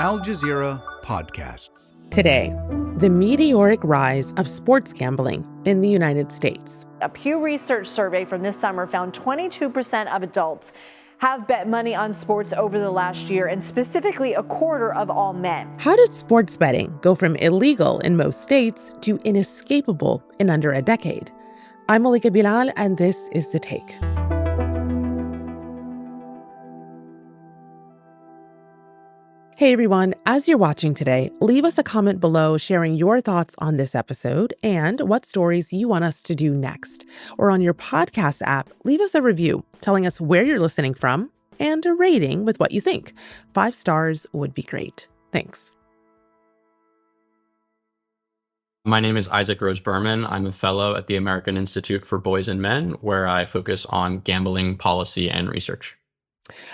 Al Jazeera Podcasts. Today, the meteoric rise of sports gambling in the United States. A Pew Research survey from this summer found 22% of adults have bet money on sports over the last year, and specifically a quarter of all men. How did sports betting go from illegal in most states to inescapable in under a decade? I'm Malika Bilal, and this is The Take. Hey everyone, as you're watching today, leave us a comment below sharing your thoughts on this episode and what stories you want us to do next. Or on your podcast app, leave us a review telling us where you're listening from and a rating with what you think. 5 stars would be great. Thanks. My name is Isaac Rose-Berman. I'm a fellow at the American Institute for Boys and Men, where I focus on gambling policy and research.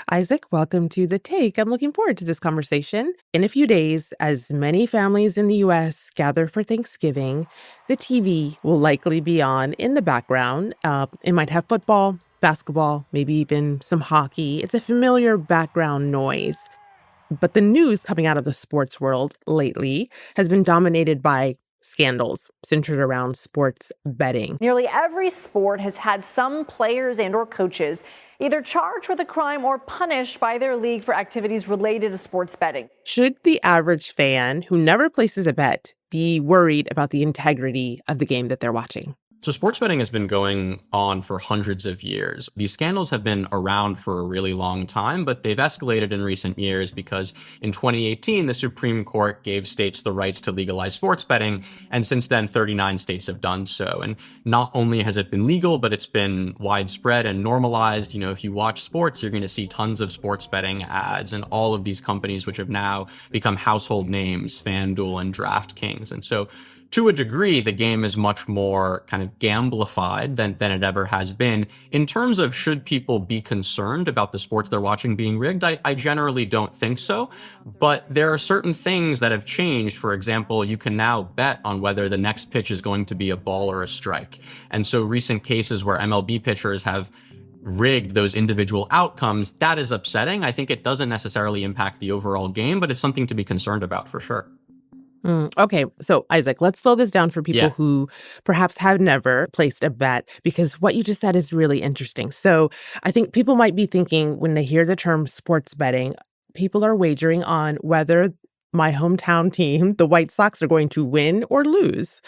Isaac, welcome to The Take. I'm looking forward to this conversation. In a few days, as many families in the U.S. gather for Thanksgiving, the TV will likely be on in the background. It might have football, basketball, maybe even some hockey. It's a familiar background noise. But the news coming out of the sports world lately has been dominated by scandals centered around sports betting. Nearly every sport has had some players and or coaches either charged with a crime or punished by their league for activities related to sports betting. Should the average fan who never places a bet be worried about the integrity of the game that they're watching? So sports betting has been going on for hundreds of years. These scandals have been around for a really long time, but they've escalated in recent years because in 2018, the Supreme Court gave states the rights to legalize sports betting. And since then, 39 states have done so. And not only has it been legal, but it's been widespread and normalized. You know, if you watch sports, you're going to see tons of sports betting ads and all of these companies, which have now become household names, FanDuel and DraftKings. And so to a degree, the game is much more kind of gamblified than it ever has been. In terms of should people be concerned about the sports they're watching being rigged, I generally don't think so. But there are certain things that have changed. For example, you can now bet on whether the next pitch is going to be a ball or a strike. And so recent cases where MLB pitchers have rigged those individual outcomes, that is upsetting. I think it doesn't necessarily impact the overall game, but it's something to be concerned about for sure. Okay, so Isaac, let's slow this down for people who perhaps have never placed a bet, because what you just said is really interesting. So I think people might be thinking when they hear the term sports betting, people are wagering on whether my hometown team, the White Sox, are going to win or lose.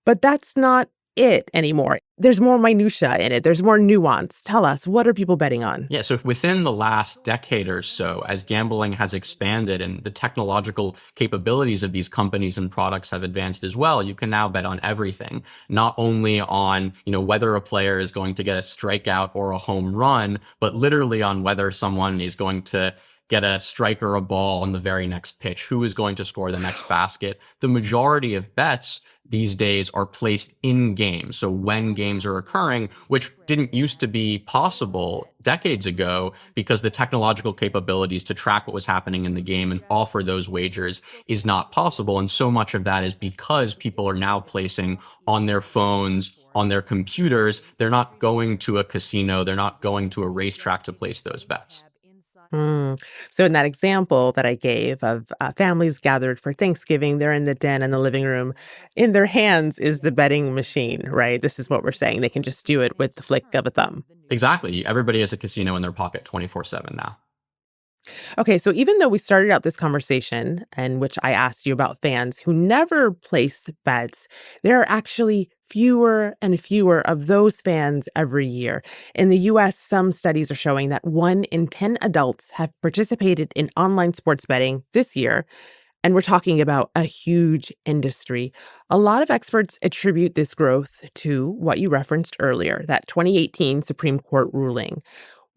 But that's not it anymore. There's more minutia in it. There's more nuance. Tell us, what are people betting on? Yeah, so within the last decade or so, as gambling has expanded and the technological capabilities of these companies and products have advanced as well, you can now bet on everything. Not only on, whether a player is going to get a strikeout or a home run, but literally on whether someone is going to get a strike or a ball on the very next pitch, who is going to score the next basket. The majority of bets these days are placed in game. So when games are occurring, which didn't used to be possible decades ago because the technological capabilities to track what was happening in the game and offer those wagers is not possible. And so much of that is because people are now placing on their phones, on their computers. They're not going to a casino. They're not going to a racetrack to place those bets. So in that example that I gave of families gathered for Thanksgiving, they're in the den and the living room. In their hands is the betting machine, right? This is what we're saying. They can just do it with the flick of a thumb. Exactly. Everybody has a casino in their pocket 24/7 now. Okay, so even though we started out this conversation in which I asked you about fans who never place bets, there are actually fewer and fewer of those fans every year. In the U.S., some studies are showing that 1 in 10 adults have participated in online sports betting this year. And we're talking about a huge industry. A lot of experts attribute this growth to what you referenced earlier, that 2018 Supreme Court ruling.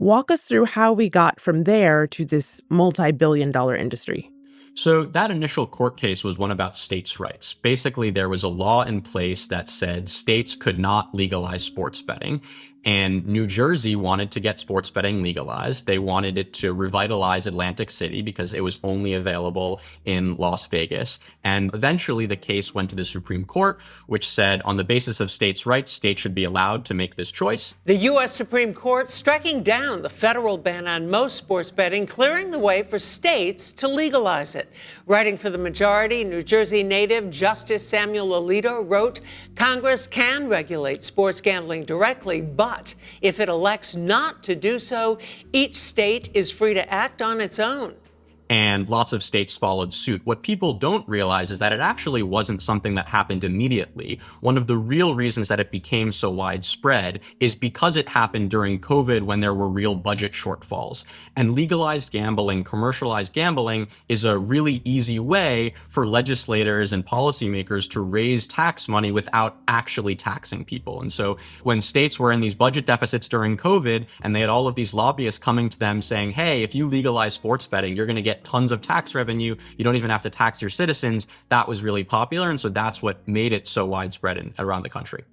Walk us through how we got from there to this multi-billion-dollar industry. So that initial court case was one about states' rights. Basically, there was a law in place that said states could not legalize sports betting. And New Jersey wanted to get sports betting legalized. They wanted it to revitalize Atlantic City because it was only available in Las Vegas. And eventually the case went to the Supreme Court, which said on the basis of states' rights, states should be allowed to make this choice. The U.S. Supreme Court striking down the federal ban on most sports betting, clearing the way for states to legalize it. Writing for the majority, New Jersey native Justice Samuel Alito wrote, Congress can regulate sports gambling directly, but if it elects not to do so, each state is free to act on its own. And lots of states followed suit. What people don't realize is that it actually wasn't something that happened immediately. One of the real reasons that it became so widespread is because it happened during COVID when there were real budget shortfalls. And legalized gambling, commercialized gambling, is a really easy way for legislators and policymakers to raise tax money without actually taxing people. And so when states were in these budget deficits during COVID and they had all of these lobbyists coming to them saying, hey, if you legalize sports betting, you're going to get tons of tax revenue. You don't even have to tax your citizens. That was really popular. And so that's what made it so widespread around the country.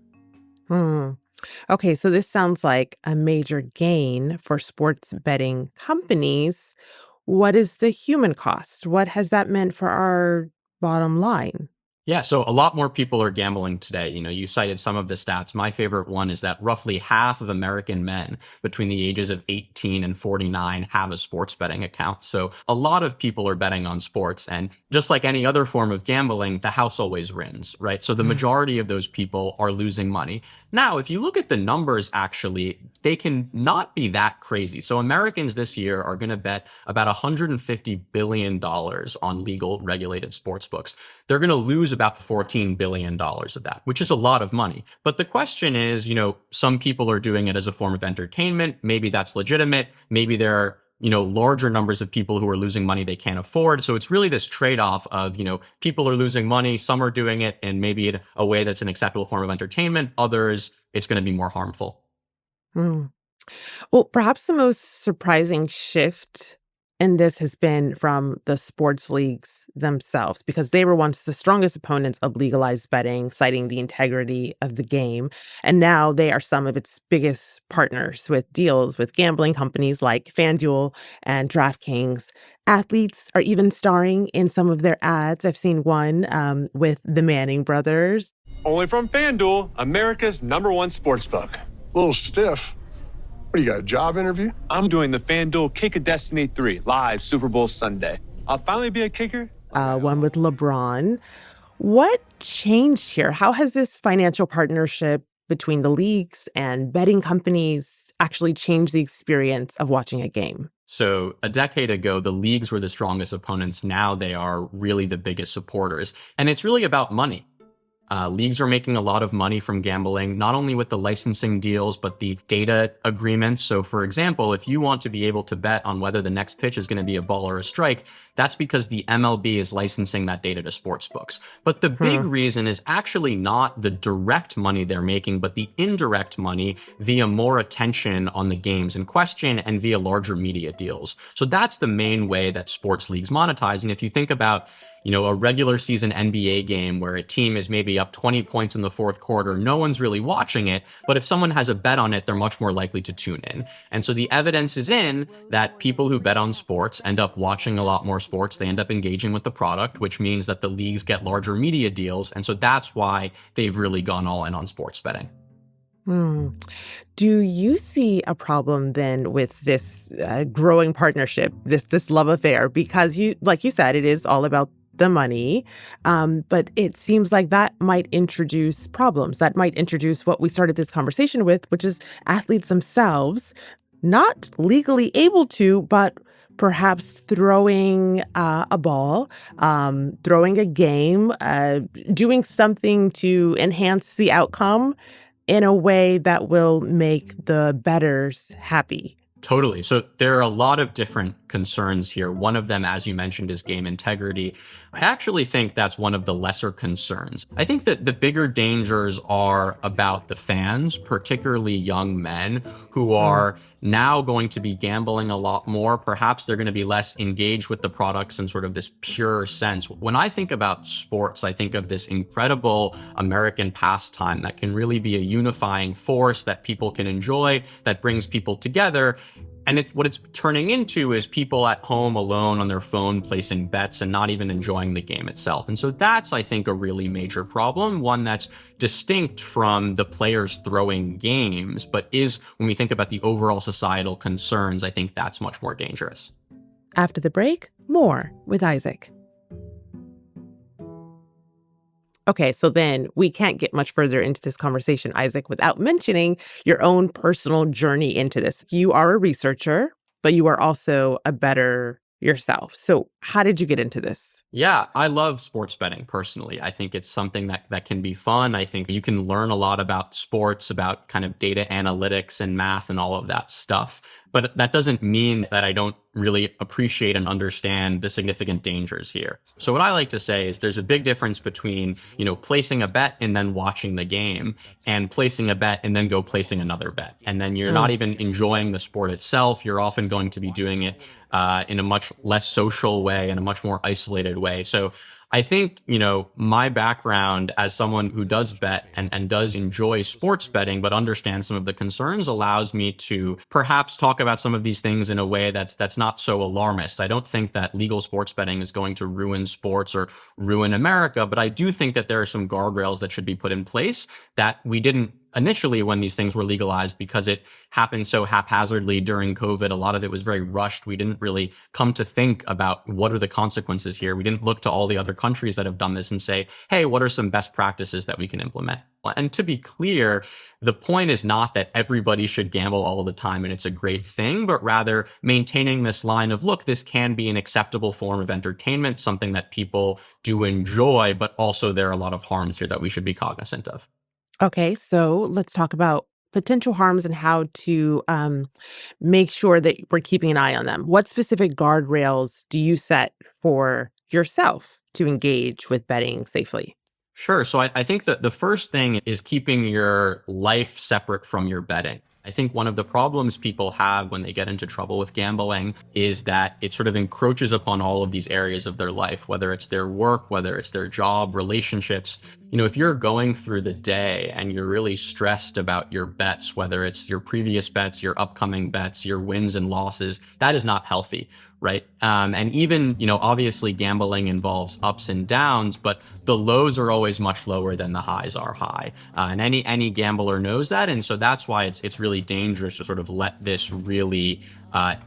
Okay, so this sounds like a major gain for sports betting companies. What is the human cost? What has that meant for our bottom line? Yeah, so a lot more people are gambling today. You know, you cited some of the stats. My favorite one is that roughly half of American men between the ages of 18 and 49 have a sports betting account. So a lot of people are betting on sports. And just like any other form of gambling, the house always wins, right? So the majority of those people are losing money. Now, if you look at the numbers, actually, they can not be that crazy. So Americans this year are going to bet about $150 billion on legal regulated sports books. They're going to lose about $14 billion of that, which is a lot of money. But the question is, you know, some people are doing it as a form of entertainment. Maybe that's legitimate. Maybe there are, you know, larger numbers of people who are losing money they can't afford. So it's really this trade-off of, you know, people are losing money. Some are doing it in maybe in a way that's an acceptable form of entertainment. Others, it's going to be more harmful. Well, perhaps the most surprising shift in this has been from the sports leagues themselves, because they were once the strongest opponents of legalized betting, citing the integrity of the game. And now they are some of its biggest partners with deals with gambling companies like FanDuel and DraftKings. Athletes are even starring in some of their ads. I've seen one with the Manning brothers. Only from FanDuel, America's #1 sportsbook. A little stiff. What, do you got a job interview? I'm doing the FanDuel Kick of Destiny 3 live Super Bowl Sunday. I'll finally be a kicker. One with LeBron. What changed here? How has this financial partnership between the leagues and betting companies actually changed the experience of watching a game? So a decade ago, the leagues were the strongest opponents. Now they are really the biggest supporters. And it's really about money. Leagues are making a lot of money from gambling, not only with the licensing deals, but the data agreements. So, for example, if you want to be able to bet on whether the next pitch is going to be a ball or a strike, that's because the MLB is licensing that data to sportsbooks. But the big reason is actually not the direct money they're making, but the indirect money via more attention on the games in question and via larger media deals. So that's the main way that sports leagues monetize. And if you think about, you know, a regular season NBA game where a team is maybe up 20 points in the fourth quarter, no one's really watching it. But if someone has a bet on it, they're much more likely to tune in. And so the evidence is in that people who bet on sports end up watching a lot more sports. They end up engaging with the product, which means that the leagues get larger media deals. And so that's why they've really gone all in on sports betting. Do you see a problem then with this growing partnership, this love affair? Because you, like you said, it is all about the money. But it seems like that might introduce problems. That might introduce what we started this conversation with, which is athletes themselves not legally able to, but perhaps throwing a ball, throwing a game, doing something to enhance the outcome in a way that will make the bettors happy. Totally. So there are a lot of different concerns here. One of them, as you mentioned, is game integrity. I actually think that's one of the lesser concerns. I think that the bigger dangers are about the fans, particularly young men who are now going to be gambling a lot more. Perhaps they're going to be less engaged with the products in sort of this pure sense. When I think about sports, I think of this incredible American pastime that can really be a unifying force that people can enjoy, that brings people together. And what it's turning into is people at home alone on their phone placing bets and not even enjoying the game itself. And so that's, I think, a really major problem, one that's distinct from the players throwing games, but is, when we think about the overall societal concerns, I think that's much more dangerous. After the break, more with Isaac. Okay, so then we can't get much further into this conversation, Isaac, without mentioning your own personal journey into this. You are a researcher, but you are also a bettor yourself. So how did you get into this? Yeah, I love sports betting personally. I think it's something that can be fun. I think you can learn a lot about sports, about kind of data analytics and math and all of that stuff. But that doesn't mean that I don't really appreciate and understand the significant dangers here. So what I like to say is there's a big difference between, placing a bet and then watching the game, and placing a bet and then placing another bet. And then you're not even enjoying the sport itself. You're often going to be doing it in a much less social way, in a much more isolated way. So I think, my background as someone who does bet and does enjoy sports betting, but understands some of the concerns, allows me to perhaps talk about some of these things in a way that's not so alarmist. I don't think that legal sports betting is going to ruin sports or ruin America, but I do think that there are some guardrails that should be put in place that we didn't initially when these things were legalized, because it happened so haphazardly during COVID. A lot of it was very rushed. We didn't really come to think about what are the consequences here. We didn't look to all the other countries that have done this and say, hey, what are some best practices that we can implement? And to be clear, the point is not that everybody should gamble all the time and it's a great thing, but rather maintaining this line of, look, this can be an acceptable form of entertainment, something that people do enjoy, but also there are a lot of harms here that we should be cognizant of. Okay, so let's talk about potential harms and how to make sure that we're keeping an eye on them. What specific guardrails do you set for yourself to engage with betting safely? Sure. So I think that the first thing is keeping your life separate from your betting. I think one of the problems people have when they get into trouble with gambling is that it sort of encroaches upon all of these areas of their life, whether it's their work, whether it's their job, relationships. If you're going through the day and you're really stressed about your bets, whether it's your previous bets, your upcoming bets, your wins and losses, that is not healthy, right? And even, obviously gambling involves ups and downs, but the lows are always much lower than the highs are high. And any gambler knows that. And so that's why it's really dangerous to sort of let this really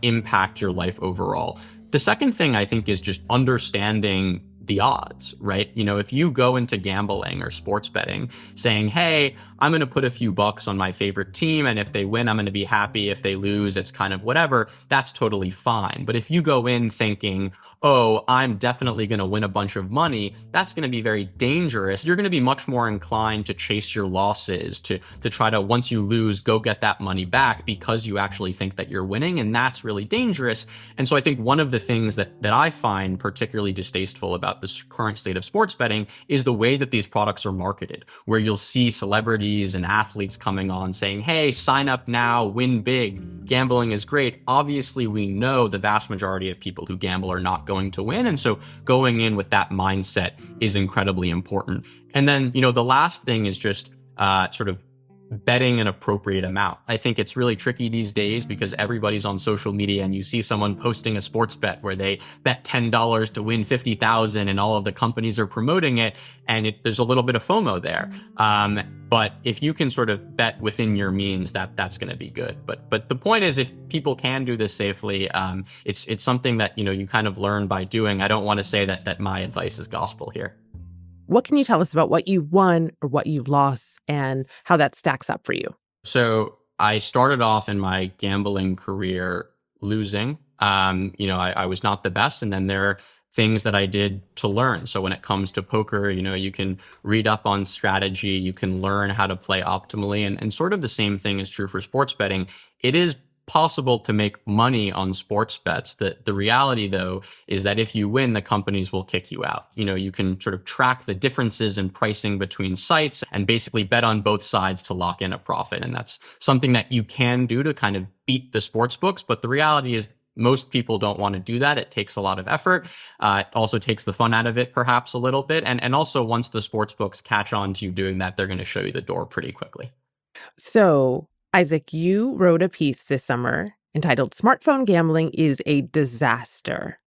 impact your life overall. The second thing I think is just understanding the odds, right? If you go into gambling or sports betting saying, hey, I'm going to put a few bucks on my favorite team, and if they win, I'm going to be happy. If they lose, it's kind of whatever, that's totally fine. But if you go in thinking, oh, I'm definitely going to win a bunch of money, that's going to be very dangerous. You're going to be much more inclined to chase your losses, to try to, once you lose, go get that money back because you actually think that you're winning. And that's really dangerous. And so I think one of the things that I find particularly distasteful about this current state of sports betting is the way that these products are marketed, where you'll see celebrities and athletes coming on saying, hey, sign up now, win big, gambling is great. Obviously, we know the vast majority of people who gamble are not going to win. And so going in with that mindset is incredibly important. And then, the last thing is just sort of betting an appropriate amount. I think it's really tricky these days because everybody's on social media and you see someone posting a sports bet where they bet $10 to win 50,000 and all of the companies are promoting it. And there's a little bit of FOMO there. But if you can sort of bet within your means, that's going to be good. But the point is, if people can do this safely, it's something that, you kind of learn by doing. I don't want to say that my advice is gospel here. What can you tell us about what you've won or what you've lost and how that stacks up for you? So I started off in my gambling career losing. I was not the best. And then there are things that I did to learn. So when it comes to poker, you can read up on strategy, you can learn how to play optimally. And sort of the same thing is true for sports betting. It is possible to make money on sports bets. The reality, though, is that if you win, the companies will kick you out. You can sort of track the differences in pricing between sites and basically bet on both sides to lock in a profit. And that's something that you can do to kind of beat the sports books. But the reality is most people don't want to do that. It takes a lot of effort. It also takes the fun out of it, perhaps a little bit. And also once the sports books catch on to you doing that, they're going to show you the door pretty quickly. So, Isaac, you wrote a piece this summer entitled "Smartphone Gambling is a Disaster,"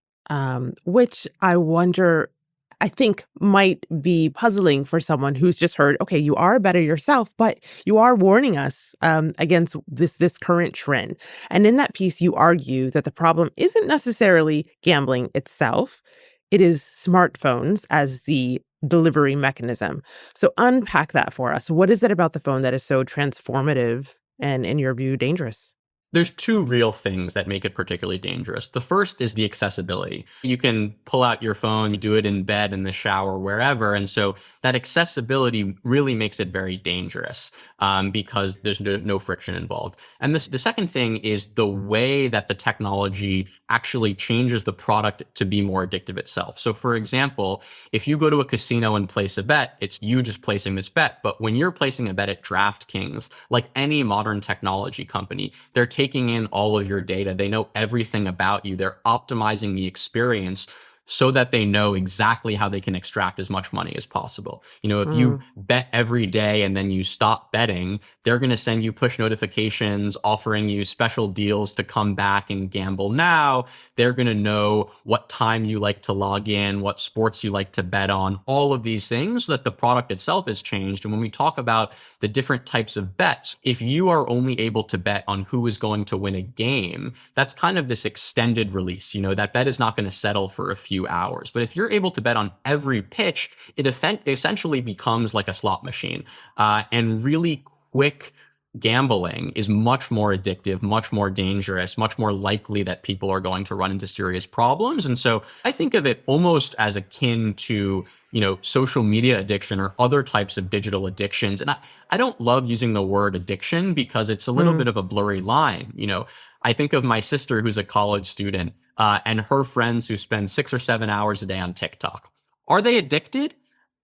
which I think might be puzzling for someone who's just heard, okay, you are better yourself, but you are warning us against this current trend. And in that piece, you argue that the problem isn't necessarily gambling itself. It is smartphones as the delivery mechanism. So unpack that for us. What is it about the phone that is so transformative and, in your view, dangerous? There's two real things that make it particularly dangerous. The first is the accessibility. You can pull out your phone, you do it in bed, in the shower, wherever. And so that accessibility really makes it very dangerous because there's no friction involved. And the second thing is the way that the technology actually changes the product to be more addictive itself. So for example, if you go to a casino and place a bet, it's you just placing this bet. But when you're placing a bet at DraftKings, like any modern technology company, they're taking in all of your data. They know everything about you. They're optimizing the experience so that they know exactly how they can extract as much money as possible. If you bet every day and then you stop betting, they're going to send you push notifications offering you special deals to come back and gamble now. They're going to know what time you like to log in, what sports you like to bet on, all of these things, so that the product itself has changed. And when we talk about the different types of bets, if you are only able to bet on who is going to win a game, that's kind of this extended release. That bet is not going to settle for a few hours. But if you're able to bet on every pitch, it essentially becomes like a slot machine. And really quick gambling is much more addictive, much more dangerous, much more likely that people are going to run into serious problems. And so I think of it almost as akin to social media addiction or other types of digital addictions. And I don't love using the word addiction because it's a little bit of a blurry line. I think of my sister who's a college student and her friends who spend 6 or 7 hours a day on TikTok. Are they addicted?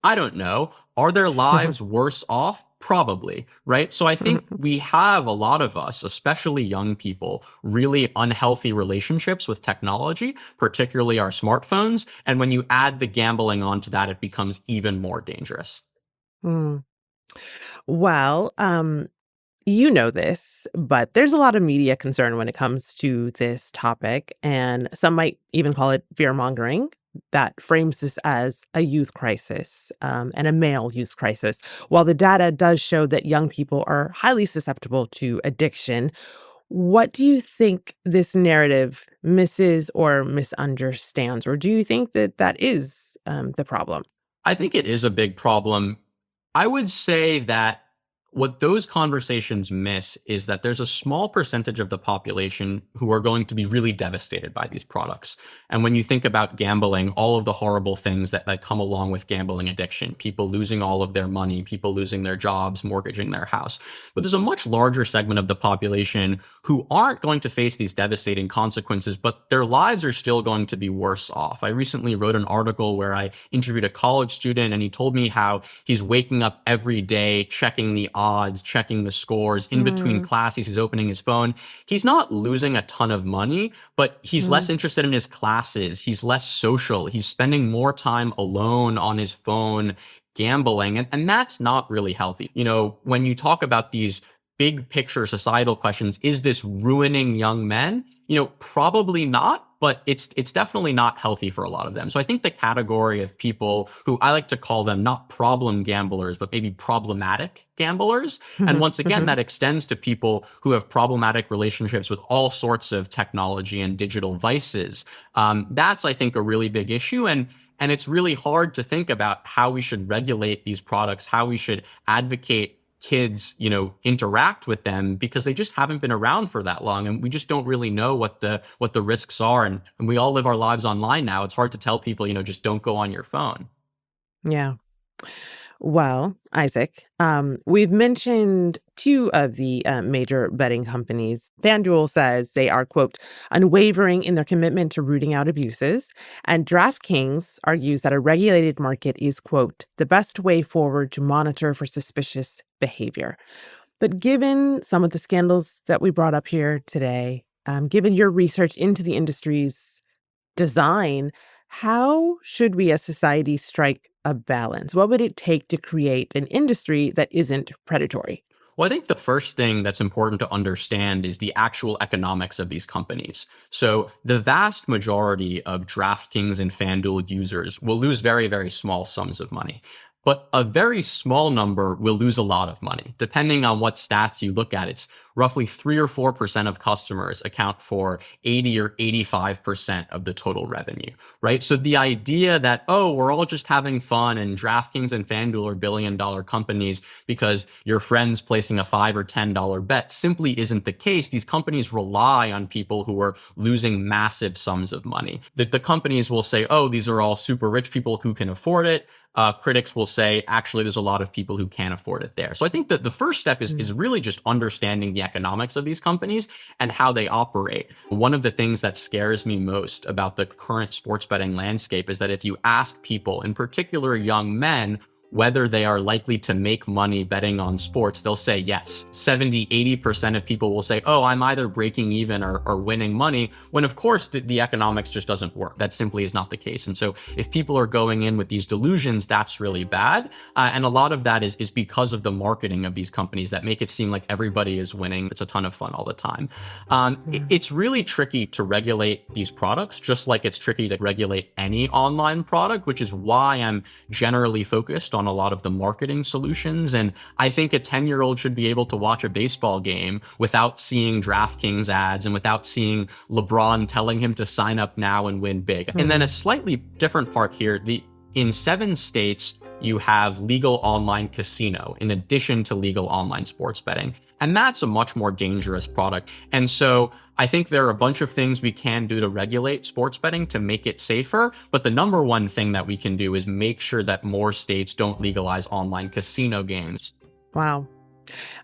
I don't know. Are their lives worse off? Probably, right? So I think we have a lot of us, especially young people, really unhealthy relationships with technology, particularly our smartphones. And when you add the gambling onto that, it becomes even more dangerous. Well, you know this, but there's a lot of media concern when it comes to this topic, and some might even call it fear-mongering that frames this as a youth crisis and a male youth crisis. While the data does show that young people are highly susceptible to addiction, what do you think this narrative misses or misunderstands? Or do you think that that is the problem? I think it is a big problem. I would say that what those conversations miss is that there's a small percentage of the population who are going to be really devastated by these products. And when you think about gambling, all of the horrible things that come along with gambling addiction, people losing all of their money, people losing their jobs, mortgaging their house. But there's a much larger segment of the population who aren't going to face these devastating consequences, but their lives are still going to be worse off. I recently wrote an article where I interviewed a college student, and he told me how he's waking up every day, checking the odds, checking the scores. In between classes, he's opening his phone. He's not losing a ton of money, but he's less interested in his classes. He's less social. He's spending more time alone on his phone gambling. And that's not really healthy. When you talk about these big picture societal questions, is this ruining young men? Probably not, but it's definitely not healthy for a lot of them. So I think the category of people who I like to call them not problem gamblers, but maybe problematic gamblers. And once again, that extends to people who have problematic relationships with all sorts of technology and digital vices. That's, I think, a really big issue. And it's really hard to think about how we should regulate these products, how we should advocate kids, interact with them, because they just haven't been around for that long. And we just don't really know what the risks are. And we all live our lives online now. It's hard to tell people, just don't go on your phone. Yeah. Well, Isaac, we've mentioned two of the major betting companies. FanDuel says they are, quote, unwavering in their commitment to rooting out abuses. And DraftKings argues that a regulated market is, quote, the best way forward to monitor for suspicious behavior. But given some of the scandals that we brought up here today, given your research into the industry's design, how should we as society strike a balance? What would it take to create an industry that isn't predatory? Well, I think the first thing that's important to understand is the actual economics of these companies. So the vast majority of DraftKings and FanDuel users will lose very, very small sums of money. But a very small number will lose a lot of money. Depending on what stats you look at, it's roughly 3 or 4% of customers account for 80 or 85% of the total revenue, right? So the idea that, oh, we're all just having fun and DraftKings and FanDuel are billion-dollar companies because your friend's placing a $5 or $10 bet simply isn't the case. These companies rely on people who are losing massive sums of money. The companies will say, oh, these are all super rich people who can afford it. Critics will say, actually, there's a lot of people who can't afford it there. So I think that the first step is really just understanding the economics of these companies and how they operate. One of the things that scares me most about the current sports betting landscape is that if you ask people, in particular young men, whether they are likely to make money betting on sports, they'll say yes. 70, 80% of people will say, oh, I'm either breaking even or winning money, when of course the economics just doesn't work. That simply is not the case. And so if people are going in with these delusions, that's really bad. And a lot of that is because of the marketing of these companies that make it seem like everybody is winning. It's a ton of fun all the time. It's really tricky to regulate these products, just like it's tricky to regulate any online product, which is why I'm generally focused on a lot of the marketing solutions. And I think a 10-year-old should be able to watch a baseball game without seeing DraftKings ads and without seeing LeBron telling him to sign up now and win big. And then a slightly different part here, in 7 states, you have legal online casino in addition to legal online sports betting. And that's a much more dangerous product. And so I think there are a bunch of things we can do to regulate sports betting to make it safer. But the number one thing that we can do is make sure that more states don't legalize online casino games. Wow.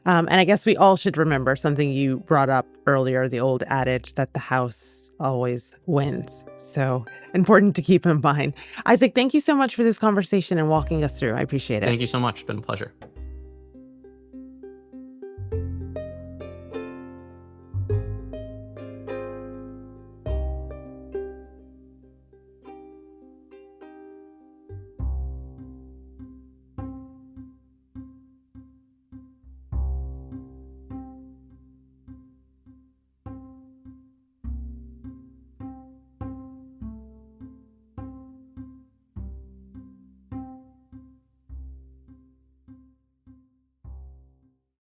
And I guess we all should remember something you brought up earlier, the old adage that the house always wins. So important to keep in mind. Isaac, thank you so much for this conversation and walking us through. I appreciate it. Thank you so much. It's been a pleasure.